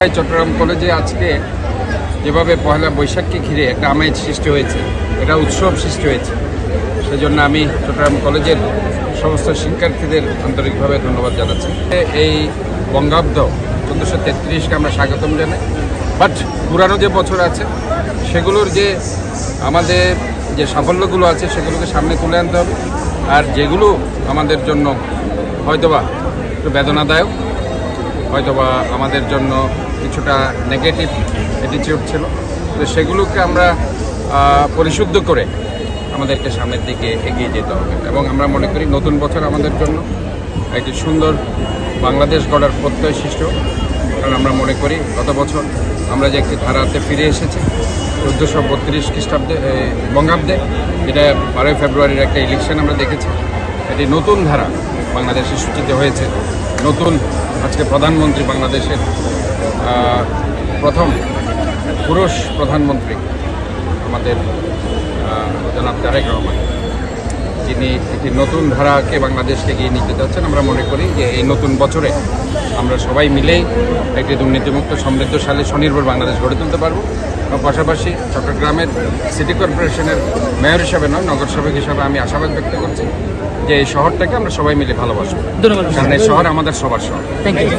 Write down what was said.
চট্টগ্রাম কলেজে আজকে যেভাবে পহেলা বৈশাখকে ঘিরে একটা আমেজ সৃষ্টি হয়েছে, এটা উৎসব সৃষ্টি হয়েছে, সেজন্য আমি চট্টগ্রাম কলেজের সমস্ত শিক্ষার্থীদের আন্তরিকভাবে ধন্যবাদ জানাচ্ছি। এই বঙ্গাব্দ 1433কে আমরা স্বাগতম জানাই, বাট পুরানো যে বছর আছে সেগুলোর যে আমাদের যে সাফল্যগুলো আছে সেগুলোকে সামনে তুলে আনতে হবে। আর যেগুলো আমাদের জন্য হয়তোবা একটু বেদনাদায়ক, হয়তোবা আমাদের জন্য কিছুটা নেগেটিভ অ্যাটিটিউড ছিল, তো সেগুলোকে আমরা পরিশুদ্ধ করে আমাদেরকে সামনের দিকে এগিয়ে যেতে হবে। এবং আমরা মনে করি নতুন বছর আমাদের জন্য একটি সুন্দর বাংলাদেশ গড়ার প্রত্যয় সৃষ্টি, কারণ আমরা মনে করি গত বছর আমরা যে একটি ধারাতে ফিরে এসেছি 1432 খ্রিস্টাব্দে বঙ্গাব্দে, এটা 12 ফেব্রুয়ারির একটা ইলেকশন আমরা দেখেছি। এটি নতুন ধারা বাংলাদেশে সূচিত হয়েছে। নতুন আজকে প্রধানমন্ত্রী, বাংলাদেশের প্রথম পুরুষ প্রধানমন্ত্রী আমাদের জনাব তারেক রহমান, যিনি একটি নতুন ধারাকে বাংলাদেশকে এগিয়ে নিতে যাচ্ছেন। আমরা মনে করি যে এই নতুন বছরে আমরা সবাই মিলেই একটি দুর্নীতিমুক্ত সমৃদ্ধশালী স্বনির্ভর বাংলাদেশ গড়ে তুলতে পারবো। পাশাপাশি চট্টগ্রামের সিটি কর্পোরেশনের মেয়র হিসাবে নয়, নগর সেবক হিসাবে আমি আশাবাদ ব্যক্ত করছি যে এই শহরটাকে আমরা সবাই মিলে ভালোবাসবো, কারণ এই শহর আমাদের সবার শহর। Thank you.